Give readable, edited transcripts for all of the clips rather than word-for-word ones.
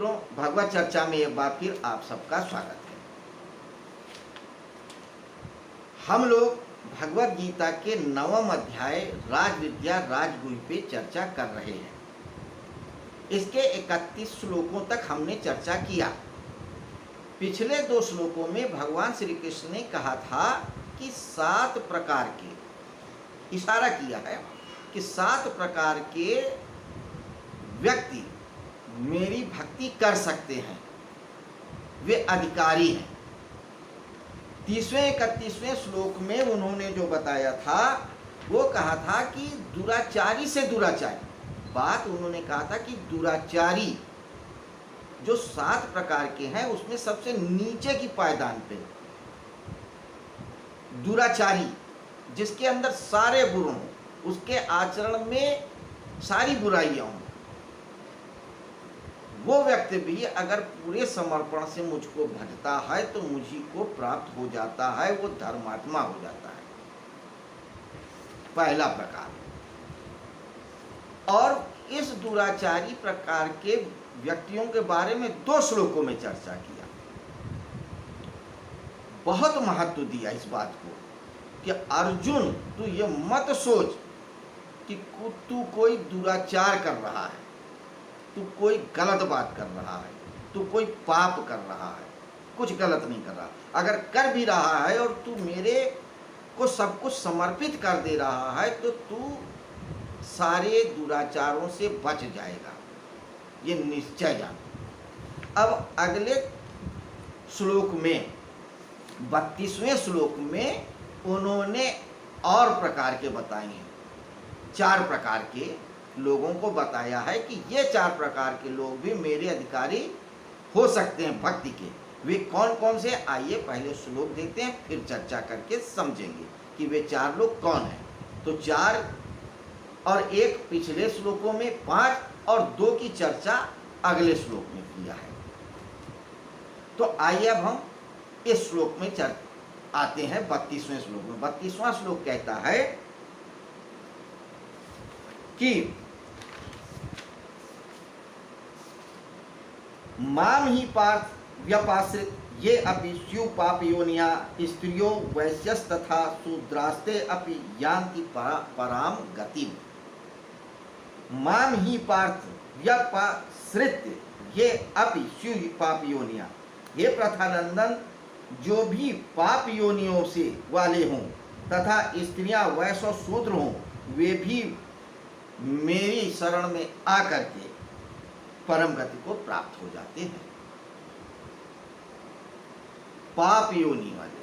मित्रों, भगवत चर्चा में एक बार फिर आप सबका स्वागत है। हम लोग भगवत गीता के 9वें अध्याय राजविद्या राजगुह पे चर्चा कर रहे हैं। इसके 31 श्लोकों तक हमने चर्चा किया। पिछले 2 श्लोकों में भगवान श्री कृष्ण ने कहा था कि 7 प्रकार के, इशारा किया है कि 7 प्रकार के व्यक्ति मेरी भक्ति कर सकते हैं, वे अधिकारी हैं। 30वें 31वें श्लोक में उन्होंने जो बताया था वो कहा था कि दुराचारी से दुराचारी, बात उन्होंने कहा था कि दुराचारी जो 7 प्रकार के हैं उसमें सबसे नीचे की पायदान पे दुराचारी, जिसके अंदर सारे गुण हों, उसके आचरण में सारी बुराइयां हों, वो व्यक्ति भी अगर पूरे समर्पण से मुझको भजता है तो मुझी को प्राप्त हो जाता है, वो धर्मात्मा हो जाता है। पहला प्रकार। और इस दुराचारी प्रकार के व्यक्तियों के बारे में 2 श्लोकों में चर्चा किया। बहुत महत्व दिया इस बात को कि अर्जुन, तू ये मत सोच कि तू कोई दुराचार कर रहा है, तू कोई गलत बात कर रहा है, तू कोई पाप कर रहा है। कुछ गलत नहीं कर रहा। अगर कर भी रहा है और तू मेरे को सब कुछ समर्पित कर दे रहा है तो तू सारे दुराचारों से बच जाएगा, ये निश्चय जान। अब अगले श्लोक में 32वें श्लोक में उन्होंने और प्रकार के बताए हैं। 4 प्रकार के लोगों को बताया है कि ये 4 प्रकार के लोग भी मेरे अधिकारी हो सकते हैं भक्ति के। वे कौन कौन से, आइए पहले श्लोक देखते हैं, फिर चर्चा करके समझेंगे कि वे 4 लोग कौन हैं। तो 4 और 1 पिछले श्लोकों में, 5 और 2 की चर्चा अगले श्लोक में किया है। तो आइए अब हम इस श्लोक में आते हैं 32वें श्लोक में। 32वां श्लोक कहता है कि माम ही पार्थ व्यपाश्रित ये अपि स्यु पाप योनिया स्त्रियों वैश्यस तथा शूद्रास्ते अपि यान्ति पराम गतिम। माम ही पार्थ व्यपाश्रित ये अपि स्यु पाप योनिया, हे प्रथानंदन, जो भी पाप योनियों से वाले हों तथा स्त्रियां वैश्य और शूद्र हों, वे भी मेरी शरण में आकर के परम गति को प्राप्त हो जाते हैं। पाप योनि वाले,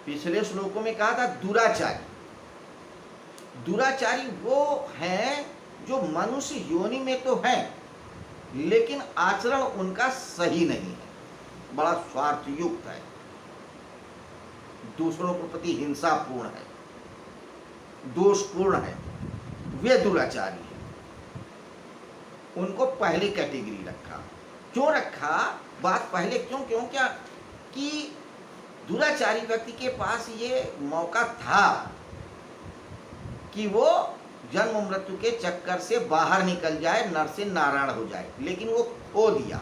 पिछले श्लोकों में कहा था दुराचारी। दुराचारी वो हैं जो मनुष्य योनि में तो हैं लेकिन आचरण उनका सही नहीं है, बड़ा स्वार्थयुक्त है, दूसरों के प्रति हिंसापूर्ण है, दोषपूर्ण है, वे दुराचारी हैं। उनको पहली कैटेगरी रखा। क्यों रखा? बात पहले क्यों क्या कि दुराचारी व्यक्ति के पास ये मौका था कि वो जन्म मृत्यु के चक्कर से बाहर निकल जाए, नर से नारायण हो जाए, लेकिन वो खो दिया।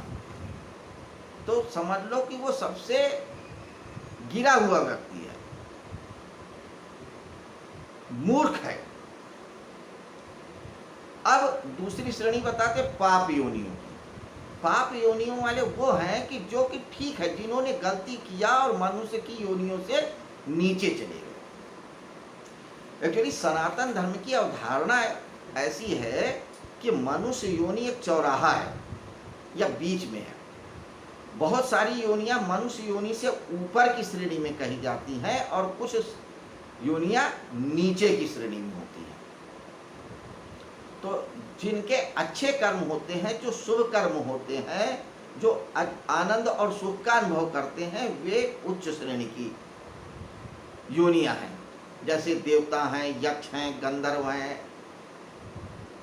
तो समझ लो कि वो सबसे गिरा हुआ व्यक्ति है, मूर्ख है। अब दूसरी श्रेणी बताते पाप योनियों की। पाप योनियों वाले वो हैं कि जो कि ठीक है, जिन्होंने गलती किया और मनुष्य की योनियों से नीचे चले गए। एक्चुअली सनातन धर्म की अवधारणा ऐसी है कि मनुष्य योनि एक चौराहा है या बीच में है। बहुत सारी योनियां मनुष्य योनि से ऊपर की श्रेणी में कही जाती हैं और कुछ योनियां नीचे की श्रेणी में होती हैं। तो जिनके अच्छे कर्म होते हैं, जो शुभ कर्म होते हैं, जो आनंद और सुख का अनुभव करते हैं, वे उच्च श्रेणी की योनियां हैं। जैसे देवता हैं, यक्ष हैं, गंधर्व हैं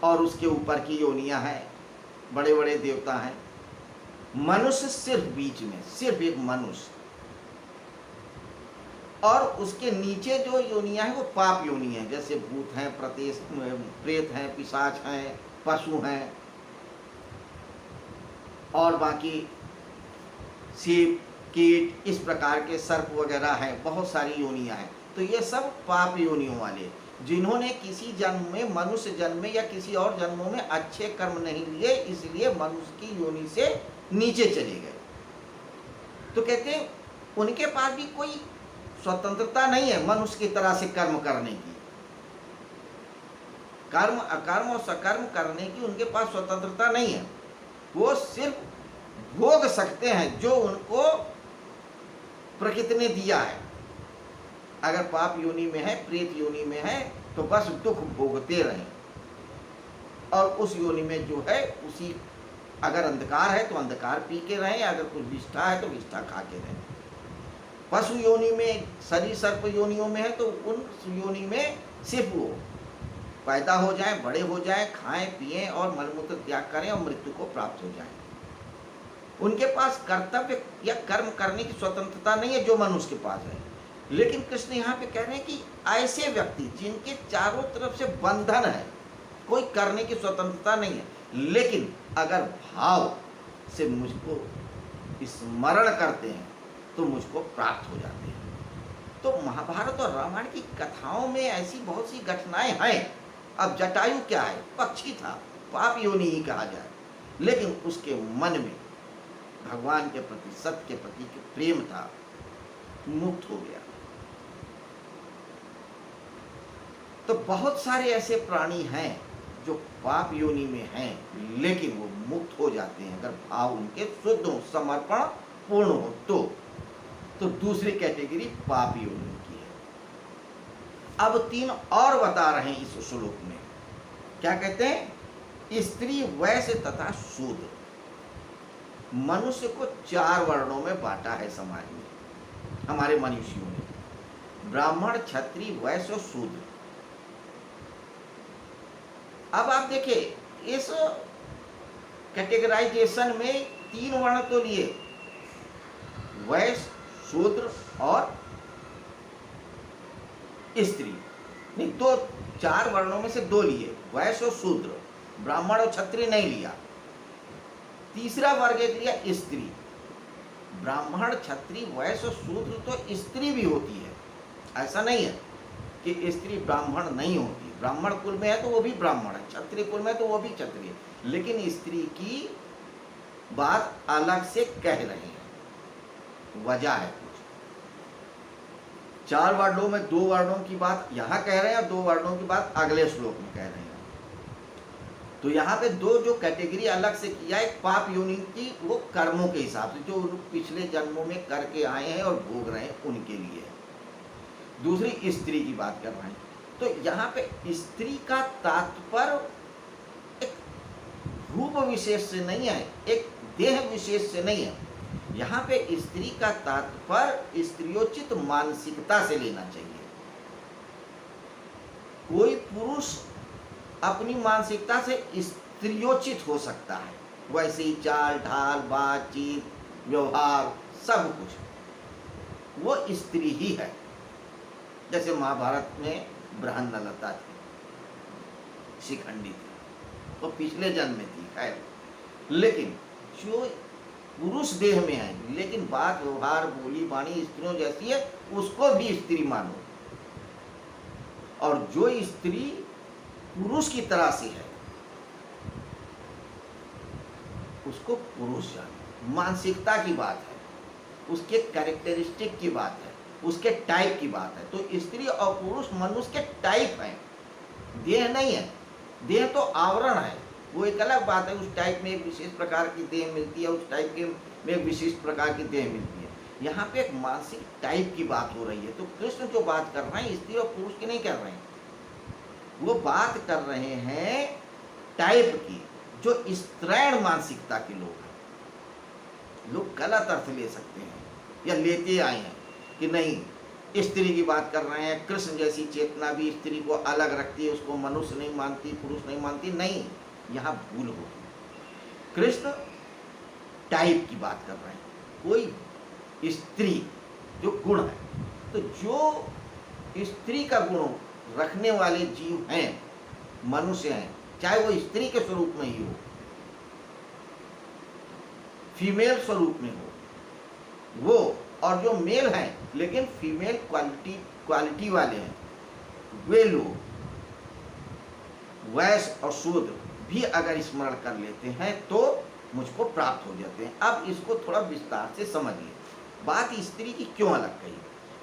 और उसके ऊपर की योनियां हैं, बड़े बड़े देवता हैं। मनुष्य सिर्फ बीच में, सिर्फ एक मनुष्य। और उसके नीचे जो योनियां हैं वो पाप योनि हैं, जैसे भूत हैं, प्रेत हैं, पिशाच हैं, पशु हैं। और बाकी सीप, कीट, इस प्रकार के सर्प वगैरह हैं, बहुत सारी योनियां हैं। तो ये सब पाप योनियों वाले, जिन्होंने किसी जन्म में, मनुष्य जन्म में या किसी और जन्मों में अच्छे कर्म नहीं लिए, इसलिए मनुष्य की योनि से नीचे चले गए। तो कहते हैं उनके पास भी कोई स्वतंत्रता नहीं है मनुष्य की तरह से कर्म करने की। कर्म, अकर्म और सकर्म करने की उनके पास स्वतंत्रता नहीं है। वो सिर्फ भोग सकते हैं जो उनको प्रकृति ने दिया है। अगर पाप योनि में है, प्रेत योनि में है, तो बस दुख भोगते रहें। और उस योनि में जो है उसी, अगर अंधकार है तो अंधकार पी के रहें, अगर कुछ विष्ठा है तो विष्ठा खा के रहें। पशु योनि में, सरी सर्प योनियों में है तो उन योनि में सिर्फ वो पैदा हो जाएं, बड़े हो जाएं, खाएं पिएं और मलमूत्र त्याग करें और मृत्यु को प्राप्त हो जाएं। उनके पास कर्तव्य या कर्म करने की स्वतंत्रता नहीं है जो मनुष्य के पास है। लेकिन कृष्ण यहाँ पे कह रहे हैं कि ऐसे व्यक्ति जिनके चारों तरफ से बंधन है, कोई करने की स्वतंत्रता नहीं है, लेकिन अगर भाव से मुझको स्मरण करते हैं तो मुझको प्राप्त हो जाते हैं। तो महाभारत और रामायण की कथाओं में ऐसी बहुत सी घटनाएं हैं। अब जटायु क्या है? पक्षी था, पाप योनि ही कहा जाए, लेकिन उसके मन में भगवान के प्रति, सत्य के प्रति प्रेम था, मुक्त हो गया। तो बहुत सारे ऐसे प्राणी हैं जो पाप योनि में हैं, लेकिन वो मुक्त हो जाते हैं अगर भाव उनके शुद्ध हो, समर्पण पूर्ण हो तो दूसरी कैटेगरी पाप योनि की है। अब 3 और बता रहे हैं इस श्लोक में। क्या कहते हैं? स्त्री, वैश्य तथा शूद्र। मनुष्य को 4 वर्णों में बांटा है समाज में, हमारे मनुष्यों ने, ब्राह्मण, क्षत्रिय, वैश्य और शूद्र। अब आप देखिए इस कैटेगराइजेशन में 3 वर्ण तो लिए, वैश्य, शूद्र और स्त्री, नहीं, 4 वर्णों में से 2 लिए, वैश्य और शूद्र, ब्राह्मण और क्षत्रिय नहीं लिया। तीसरा वर्ग एक लिया स्त्री। ब्राह्मण, क्षत्रिय, वैश्य और शूद्र तो स्त्री भी होती है, ऐसा नहीं है कि स्त्री ब्राह्मण नहीं होती। ब्राह्मण कुल में है तो वो भी ब्राह्मण है, क्षत्रिय कुल में है तो वो भी क्षत्रिय है, लेकिन स्त्री की बात अलग से कह रहे हैं, वजह है कुछ। 4 वर्णों में 2 वर्णों की बात यहाँ कह रहे हैं और 2 वर्णों की बात अगले श्लोक में कह रहे हैं। तो यहाँ पे 2 जो कैटेगरी अलग से किया, एक पाप योनि की, वो कर्मों के हिसाब से जो पिछले जन्मों में करके आए हैं और भोग रहे हैं उनके लिए। दूसरी स्त्री की बात कर रहे हैं। तो यहाँ पे स्त्री का तात्पर्य एक रूप विशेष से नहीं है, एक देह विशेष से नहीं है। यहाँ पे स्त्री का तात्पर्य स्त्रियोचित मानसिकता से लेना चाहिए। कोई पुरुष अपनी मानसिकता से स्त्रियोचित हो सकता है, वैसे ही चाल ढाल, बातचीत, व्यवहार, सब कुछ वो स्त्री ही है। जैसे महाभारत में बृहन्नलता थी, शिखंडी थी, तो पिछले जन्म में थी, खैर, लेकिन जो पुरुष देह में है लेकिन बात, व्यवहार, बोली बाणी स्त्रियों जैसी है, उसको भी स्त्री मानो। और जो स्त्री पुरुष की तरह से है उसको पुरुष जानो। मानसिकता की बात है, उसके कैरेक्टरिस्टिक की बात है, उसके टाइप की बात है। तो स्त्री और पुरुष मनुष्य के टाइप हैं, देह नहीं है। देह तो आवरण है, वो एक अलग बात है। उस टाइप में एक विशेष प्रकार की देह मिलती है, उस टाइप के में एक विशिष्ट प्रकार की देह मिलती है। यहाँ पे एक मानसिक टाइप की बात हो रही है। तो कृष्ण जो बात कर रहे हैं स्त्री और पुरुष की नहीं कर रहे हैं, वो बात कर रहे हैं टाइप की, जो स्त्रैण मानसिकता के लोग हैं। लोग गलत अर्थ ले सकते हैं या लेते आए हैं कि नहीं, स्त्री की बात कर रहे हैं, कृष्ण जैसी चेतना भी स्त्री को अलग रखती है, उसको मनुष्य नहीं मानती, पुरुष नहीं मानती। नहीं, यहाँ भूल होगी। कृष्ण टाइप की बात कर रहे हैं, कोई स्त्री जो गुण है, तो जो स्त्री का गुण रखने वाले जीव हैं, मनुष्य हैं, चाहे वो स्त्री के स्वरूप में ही हो, फीमेल स्वरूप में हो वो, और जो मेल हैं लेकिन फीमेल क्वालिटी वाले हैं, वे लोग वैश्य और शूद्र भी अगर स्मरण कर लेते हैं तो मुझको प्राप्त हो जाते हैं। अब इसको थोड़ा विस्तार से समझिए। बात स्त्री की क्यों अलग कही?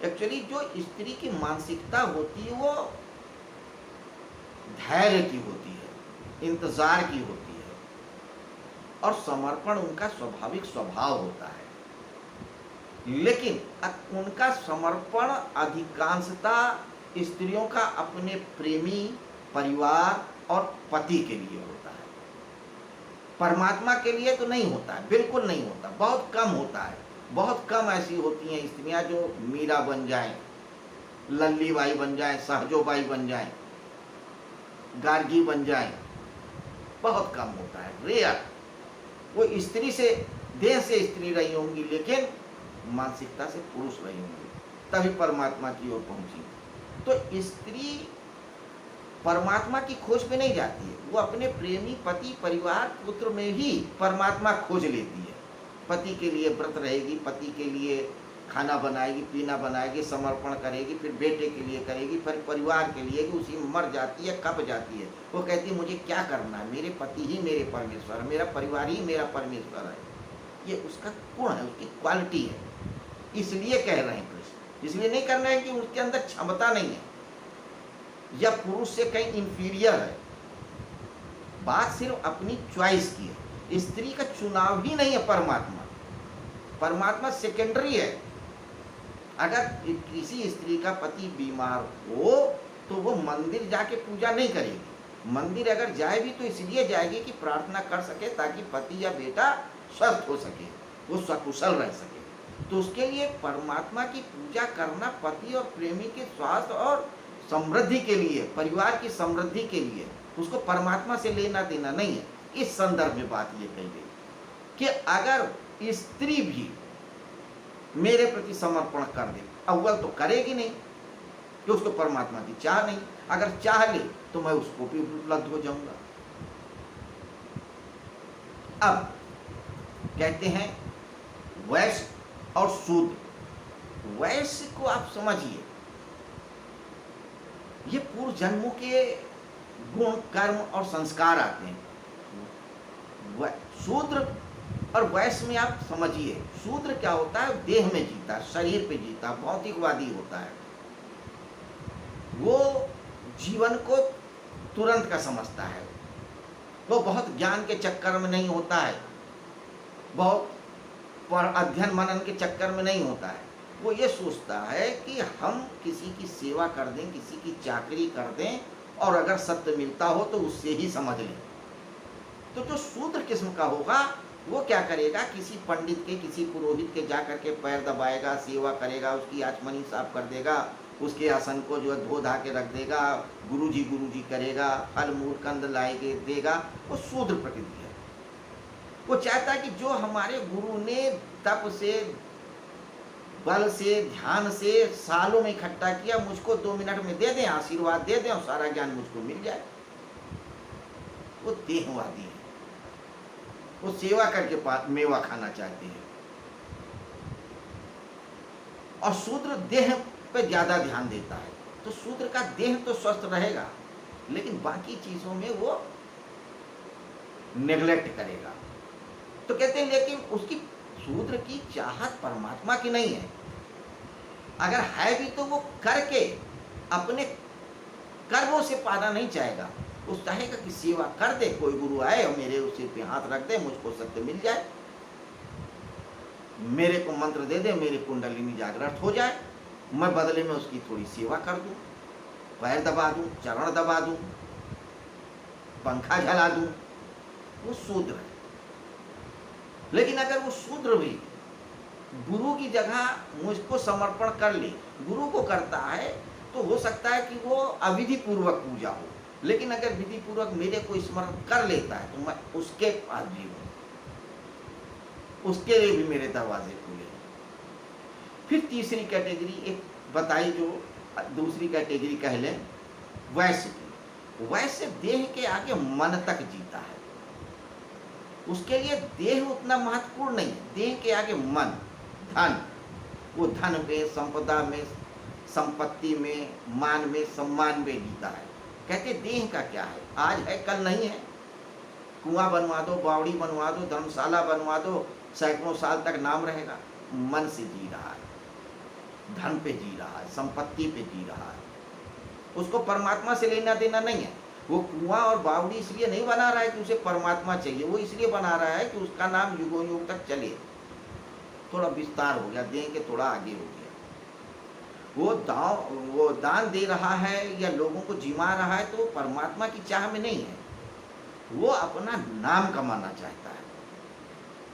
एक्चुअली जो स्त्री की मानसिकता होती है वो धैर्य की होती है, इंतजार की होती है, और समर्पण उनका स्वाभाविक स्वभाव होता है। लेकिन उनका समर्पण अधिकांशता स्त्रियों का अपने प्रेमी, परिवार और पति के लिए होता है। परमात्मा के लिए तो नहीं होता है, बिल्कुल नहीं होता, बहुत कम होता है। बहुत कम ऐसी होती हैं स्त्रियां जो मीरा बन जाएं, लल्ली बाई बन जाएं, सहजो बाई बन जाएं, गार्गी बन जाएं, बहुत कम होता है, रेयर। वो स्त्री से, देह से स्त्री रही होंगी लेकिन मानसिकता से पुरुष रही होंगी, तभी परमात्मा की ओर पहुंची। तो स्त्री परमात्मा की खोज पे नहीं जाती है, वो अपने प्रेमी, पति, परिवार, पुत्र में ही परमात्मा खोज लेती है। पति के लिए व्रत रहेगी, पति के लिए खाना बनाएगी, पीना बनाएगी, समर्पण करेगी, फिर बेटे के लिए करेगी, फिर परिवार के लिए, उसी में मर जाती है, कप जाती है। वो कहती है मुझे क्या करना है, मेरे पति ही मेरे परमेश्वर है, मेरा परिवार ही मेरा परमेश्वर है। ये उसका गुण है, उसकी क्वालिटी है। इसलिए कह रहे हैं कृष्ण, इसलिए नहीं करना है कि उसके अंदर क्षमता नहीं है या पुरुष से कहीं इंफीरियर है। बात सिर्फ अपनी चॉइस की है। स्त्री का चुनाव ही नहीं है परमात्मा, परमात्मा सेकेंडरी है। अगर किसी स्त्री का पति बीमार हो तो वो मंदिर जाके पूजा नहीं करेगी। मंदिर अगर जाए भी तो इसलिए जाएगी कि प्रार्थना कर सके ताकि पति या बेटा स्वस्थ हो सके, वो सकुशल रह सके। तो उसके लिए परमात्मा की पूजा करना पति और प्रेमी के स्वास्थ्य और समृद्धि के लिए, परिवार की समृद्धि के लिए, उसको परमात्मा से लेना देना नहीं है। इस संदर्भ में बात ये कही गई कि अगर स्त्री भी मेरे प्रति समर्पण कर दे, अव्वल तो करेगी नहीं कि उसको परमात्मा की चाह नहीं, अगर चाह ले तो मैं उसको भी उपलब्ध हो जाऊंगा। अब कहते हैं वैश्य और शूद्र। वैश्य को आप समझिए, ये पूर्व जन्मों के गुण, कर्म और संस्कार आते हैं। शूद्र और वैश्य में आप समझिए, शूद्र क्या होता है, देह में जीता, शरीर पे जीता, भौतिकवादी होता है। वो जीवन को तुरंत का समझता है, वो बहुत ज्ञान के चक्कर में नहीं होता है, बहुत पर अध्ययन मनन के चक्कर में नहीं होता है। वो ये सोचता है कि हम किसी की सेवा कर दें, किसी की चाकरी कर दें, और अगर सत्य मिलता हो तो उससे ही समझ लें। तो जो शूद्र किस्म का होगा वो क्या करेगा, किसी पंडित के, किसी पुरोहित के जा करके पैर दबाएगा, सेवा करेगा, उसकी आचमनी साफ कर देगा, उसके आसन को जो है धो धा के रख देगा, गुरुजी करेगा, फल मूल कंद लाएगे देगा। वो शूद्र प्रकृति है। वो चाहता है कि जो हमारे गुरु ने तप से, बल से, ध्यान से सालों में इकट्ठा किया, मुझको 2 मिनट में दे दें, आशीर्वाद दे दें और सारा ज्ञान मुझको मिल जाए। वो देहवादी है, वो सेवा करके मेवा खाना चाहते हैं। और शूद्र देह पे ज्यादा ध्यान देता है। तो शूद्र का देह तो स्वस्थ रहेगा लेकिन बाकी चीजों में वो नेग्लेक्ट करेगा। तो कहते हैं लेकिन उसकी, शूद्र की चाहत परमात्मा की नहीं है। अगर है भी तो वो करके अपने कर्मों से पाना नहीं चाहेगा। वो चाहेगा कि सेवा कर दे, कोई गुरु आए और मेरे सिर पे हाथ रख दे, मुझको सत्य मिल जाए, मेरे को मंत्र दे दे, मेरी कुंडलिनी जागृत हो जाए, मैं बदले में उसकी थोड़ी सेवा कर दूं, पैर दबा दूं, चरण दबा दूं, पंखा झला दूं। वो शूद्र है। लेकिन अगर वो शूद्र भी गुरु की जगह मुझको समर्पण कर ले, गुरु को करता है, तो हो सकता है कि वो अविधि पूर्वक पूजा हो, लेकिन अगर विधि पूर्वक मेरे को स्मरण कर लेता है तो मैं उसके पास भी हूँ, उसके लिए भी मेरे दरवाजे खुले। फिर तीसरी कैटेगरी एक बताई, जो दूसरी कैटेगरी कह लें वैश्य की। वैश्य देह के आगे मन तक जीता है। उसके लिए देह उतना महत्वपूर्ण नहीं है। देह के आगे मन, धन, वो धन में, संपदा में, संपत्ति में, मान में, सम्मान में जीता है। कहते देह का क्या है, आज है कल नहीं है। कुआं बनवा दो, बावड़ी बनवा दो, धर्मशाला बनवा दो, सैकड़ों साल तक नाम रहेगा। मन से जी रहा है, धन पे जी रहा है, संपत्ति पे जी रहा है, उसको परमात्मा से लेना देना नहीं है। वो कुआं और बावड़ी इसलिए नहीं बना रहा है कि उसे परमात्मा चाहिए, वो इसलिए बना रहा है कि उसका नाम युगों युग तक चले। थोड़ा विस्तार हो गया, देह के थोड़ा आगे हो गया। वो दान दे रहा है या लोगों को जिमा रहा है तो परमात्मा की चाह में नहीं है, वो अपना नाम कमाना चाहता है,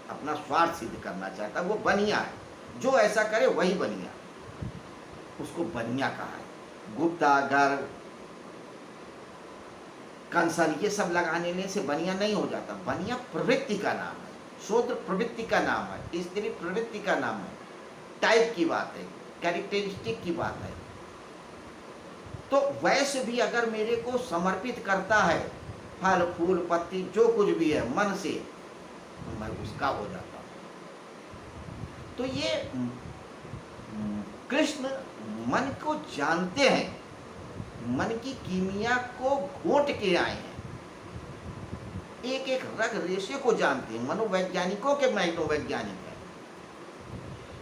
अपना स्वार्थ सिद्ध करना चाहता है। वो बनिया है, जो ऐसा करे वही बनिया, उसको बनिया कहा है। गुप्ता, गर्भ, कंसल ये सब लगाने से बनिया नहीं हो जाता। बनिया प्रवृत्ति का नाम है, शूद्र प्रवृत्ति का नाम है, स्त्री प्रवृत्ति का नाम है, टाइप की बात है, कैरेक्टरिस्टिक की बात है। तो वैसे भी अगर मेरे को समर्पित करता है, फल फूल पत्ती जो कुछ भी है मन से, तो मैं उसका हो जाता हूं। तो ये कृष्ण मन को जानते हैं, मन की कीमिया को घोट के आए हैं, एक एक रग रेशे को जानते हैं। मनोवैज्ञानिकों के मनोवैज्ञानिक हैं,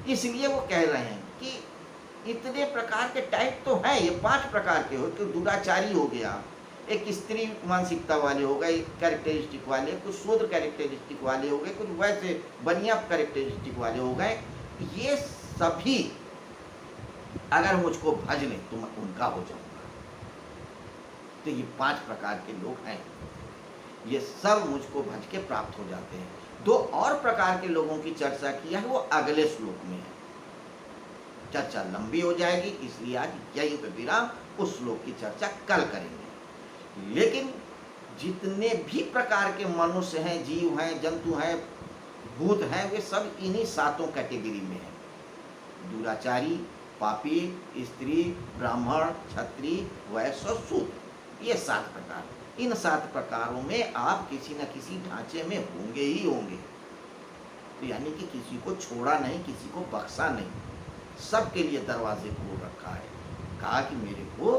इसलिए वो कह रहे हैं कि इतने प्रकार के टाइप तो हैं, ये 5 प्रकार के हो। तो दुराचारी हो गया, एक स्त्री मानसिकता वाले हो गए कैरेक्टरिस्टिक वाले, कुछ शूद्र कैरेक्टरिस्टिक वाले हो गए, कुछ वैसे बनिया कैरेक्टरिस्टिक वाले हो गए। ये सभी अगर मुझको भज लें तो मैं उनका हो जाऊंगा। तो ये 5 प्रकार के लोग हैं, ये सब मुझको भज के प्राप्त हो जाते हैं। 2 और प्रकार के लोगों की चर्चा किया है, वो अगले श्लोक में है। चर्चा लंबी हो जाएगी, इसलिए आज यहीं पे विराम, उस श्लोक की चर्चा कल करेंगे। लेकिन जितने भी प्रकार के मनुष्य हैं, जीव हैं, जंतु हैं, भूत हैं, वे सब इन्हीं 7 कैटेगरी में हैं। दुराचारी, पापी, स्त्री, ब्राह्मण, क्षत्रिय, वैश्य, शूद्र, ये 7 प्रकार। इन 7 प्रकारों में आप किसी न किसी ढांचे में होंगे ही होंगे। तो यानी कि किसी को छोड़ा नहीं, किसी को बख्शा नहीं, सबके लिए दरवाजे खोल रखा है। कहा कि मेरे को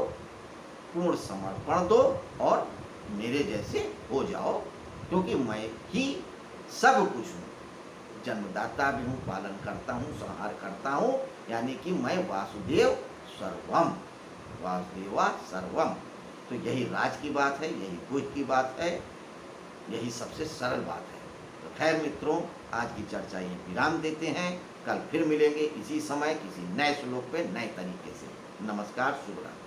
पूर्ण समर्पण दो और मेरे जैसे हो जाओ, क्योंकि मैं ही सब कुछ हूँ, जन्मदाता भी हूँ, पालन करता हूँ, संहार करता हूँ। यानी कि मैं वासुदेव सर्वम, वासुदेवा सर्वम। तो यही राज की बात है, यही पूज की बात है, यही सबसे सरल बात है। तो खैर मित्रों, आज की चर्चा यहीं विराम देते हैं। कल फिर मिलेंगे इसी समय किसी नए श्लोक पे नए तरीके से। नमस्कार, शुभ रात्रि।